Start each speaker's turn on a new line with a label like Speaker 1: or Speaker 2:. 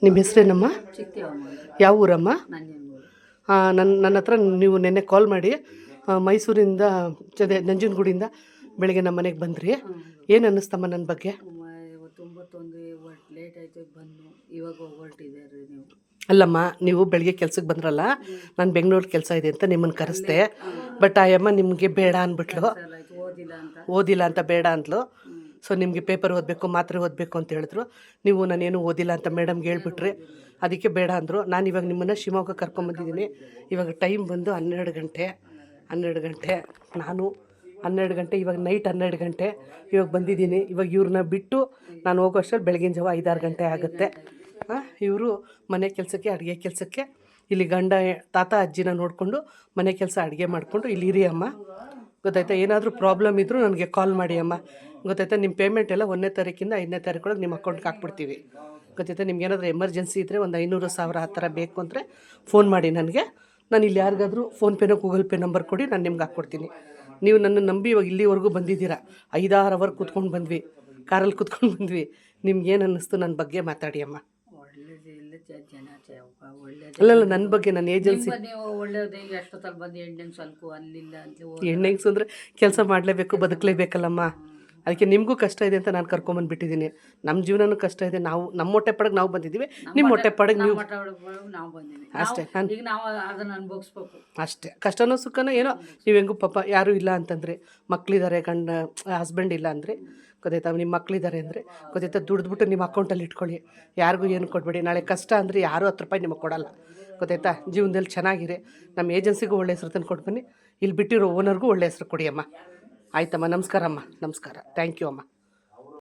Speaker 1: ನಿಮ್ಮ ಹೆಸರೇನಮ್ಮ?
Speaker 2: ಚಿಕ್ಕದೇವಮ್ಮ ಅಂತ.
Speaker 1: ಯಾವ ಊರಮ್ಮ?
Speaker 2: ನಂಜನಗೂಡು.
Speaker 1: ನನ್ನ ಹತ್ರ ನೀವು ನೆನ್ನೆ ಕಾಲ್ ಮಾಡಿ ಮೈಸೂರಿಂದ ನಂಜನಗೂಡಿಂದ ಬೆಳಗ್ಗೆ ನಮ್ಮ ಮನೆಗೆ ಬಂದ್ರಿ. ಏನು ಅನ್ನಿಸ್ತಮ್ಮ ನನ್ನ ಬಗ್ಗೆ?
Speaker 2: ಇವತ್ತು 9 ಲೇಟ್ ಆಯಿತು ಬಂದು ಇವಾಗ ಹೊರಟಿದ್ದಾರೆ ನೀವು.
Speaker 1: ಅಲ್ಲಮ್ಮ, ನೀವು ಬೆಳಗ್ಗೆ ಕೆಲ್ಸಕ್ಕೆ ಬಂದ್ರಲ್ಲ, ನಾನು ಬೆಂಗಳೂರು ಕೆಲಸ ಇದೆ ಅಂತ ನಿಮ್ಮನ್ನು ಕರೆಸ್ದೆ. ಬಟ್ ಆ ಅಮ್ಮ ನಿಮಗೆ ಬೇಡ ಅಂದ್ಬಿಟ್ಲು, ಓದಿಲ್ಲ ಅಂತ ಬೇಡ ಅಂದ್ಲು. ಸೊ ನಿಮಗೆ ಪೇಪರ್ ಓದಬೇಕು, ಮಾತ್ರೆ ಓದಬೇಕು ಅಂತ ಹೇಳಿದ್ರು. ನೀವು ನಾನೇನು ಓದಿಲ್ಲ ಅಂತ ಮೇಡಮ್ಗೆ ಹೇಳ್ಬಿಟ್ರಿ, ಅದಕ್ಕೆ ಬೇಡ ಅಂದರು. ನಾನು ಇವಾಗ ನಿಮ್ಮನ್ನು ಶಿವಮೊಗ್ಗ ಕರ್ಕೊಂಬಂದಿದ್ದೀನಿ. ಇವಾಗ ಟೈಮ್ ಬಂದು 12 ಗಂಟೆ. ನಾನು 12 ಗಂಟೆ, ಇವಾಗ ನೈಟ್ 12 ಗಂಟೆ ಇವಾಗ ಬಂದಿದ್ದೀನಿ. ಇವಾಗ ಇವ್ರನ್ನ ಬಿಟ್ಟು ನಾನು ಹೋಗೋ ಅಷ್ಟರಲ್ಲಿ ಬೆಳಗಿನ ಜಾವ 5-6 ಗಂಟೆ ಆಗುತ್ತೆ. ಇವರು ಮನೆ ಕೆಲಸಕ್ಕೆ, ಅಡುಗೆ ಕೆಲಸಕ್ಕೆ ಇಲ್ಲಿ ಗಂಡ ತಾತ ಅಜ್ಜಿನ ನೋಡಿಕೊಂಡು ಮನೆ ಕೆಲಸ ಅಡುಗೆ ಮಾಡಿಕೊಂಡು ಇಲ್ಲಿ ಇರಿ ಅಮ್ಮ. ಗೊತ್ತಾಯ್ತಾ? ಏನಾದರೂ ಪ್ರಾಬ್ಲಮ್ ಇದ್ದರೂ ನನಗೆ ಕಾಲ್ ಮಾಡಿ ಅಮ್ಮ. ಗೊತ್ತಾಯ್ತಾ? ನಿಮ್ಮ ಪೇಮೆಂಟ್ ಎಲ್ಲ 1ನೇ ತಾರೀಕಿಂದ 5ನೇ ತಾರೀಕೊಳಗೆ ನಿಮ್ಮ ಅಕೌಂಟ್ಗೆ ಹಾಕ್ಬಿಡ್ತೀವಿ. ಗೊತ್ತಾಯ್ತಾ? ನಿಮ್ಗೆ ಏನಾದರೂ ಎಮರ್ಜೆನ್ಸಿ ಇದ್ದರೆ ಒಂದು 500-1000 ಆ ಥರ ಬೇಕು ಅಂದರೆ ಫೋನ್ ಮಾಡಿ ನನಗೆ. ನಾನು ಇಲ್ಲಿ ಯಾರಿಗಾದರೂ ಫೋನ್ಪೇನೋ ಗೂಗಲ್ ಪೇ ನಂಬರ್ ಕೊಡಿ, ನಾನು ನಿಮ್ಗೆ ಹಾಕ್ಕೊಡ್ತೀನಿ. ನೀವು ನನ್ನ ನಂಬಿ ಇವಾಗ ಇಲ್ಲಿವರೆಗೂ ಬಂದಿದ್ದೀರಾ. 5-6 ಅವರ್ ಕೂತ್ಕೊಂಡು ಬಂದ್ವಿ, ಕಾರಲ್ಲಿ ಕೂತ್ಕೊಂಡು ಬಂದ್ವಿ. ನಿಮ್ಗೇನು ಅನ್ನಿಸ್ತು ನನ್ನ ಬಗ್ಗೆ ಮಾತಾಡಿ ಅಮ್ಮ. ಅಲ್ಲಲ್ಲ, ನನ್ನ ಬಗ್ಗೆ, ನನ್ನ ಏಜೆನ್ಸಿ ಹೆಣ್ಣೆಂಗ್ಸು ಅಂದರೆ ಕೆಲಸ ಮಾಡಲೇಬೇಕು, ಬದುಕಲೇಬೇಕಲ್ಲಮ್ಮ. ಅದಕ್ಕೆ ನಿಮಗೂ ಕಷ್ಟ ಇದೆ ಅಂತ ನಾನು ಕರ್ಕೊಂಬಂದುಬಿಟ್ಟಿದ್ದೀನಿ. ನಮ್ಮ ಜೀವನನೂ ಕಷ್ಟ ಇದೆ. ನಾವು ನಮ್ಮ ಹೊಟ್ಟೆ ಪಡೆಗೆ ನಾವು ಬಂದಿದ್ದೀವಿ, ನಿಮ್ಮ ಹೊಟ್ಟೆ ಪಡೆಗೆ ನೀವು ಅಷ್ಟೇ. ಅಷ್ಟೇ, ಕಷ್ಟನೋ ಸುಖನೋ ಏನೋ ನೀವು ಹೆಂಗೂ ಪಾಪ ಯಾರೂ ಇಲ್ಲ ಅಂತಂದರೆ, ಮಕ್ಕಳಿದ್ದಾರೆ, ಹಸ್ಬೆಂಡ್ ಇಲ್ಲ ಅಂದರೆ ಗೊತ್ತಾಯ್ತಾ, ನಿಮ್ಮ ಮಕ್ಕಳಿದ್ದಾರೆ ಅಂದರೆ ಗೊತ್ತಾಯ್ತಾ, ದುಡಿದ್ಬಿಟ್ಟು ನಿಮ್ಮ ಅಕೌಂಟಲ್ಲಿ ಇಟ್ಕೊಳ್ಳಿ. ಯಾರಿಗೂ ಏನು ಕೊಡಬೇಡಿ. ನಾಳೆ ಕಷ್ಟ ಅಂದರೆ ಯಾರೂ 10 ರೂಪಾಯಿ ನಿಮಗೆ ಕೊಡೋಲ್ಲ. ಗೊತ್ತಾಯ್ತಾ? ಜೀವನದಲ್ಲಿ ಚೆನ್ನಾಗಿರಿ. ನಮ್ಮ ಏಜೆನ್ಸಿಗೂ ಒಳ್ಳೆ ಹೆಸರು ತಂದು ಕೊಟ್ಟು ಬನ್ನಿ. ಇಲ್ಲಿ ಬಿಟ್ಟಿರೋ ಓನರ್ಗೂ ಒಳ್ಳೆ ಹೆಸರು ಕೊಡಿ ಅಮ್ಮ. ಆಯ್ತಮ್ಮ, ನಮಸ್ಕಾರ ಅಮ್ಮ, ನಮಸ್ಕಾರ. ಥ್ಯಾಂಕ್ ಯು ಅಮ್ಮ.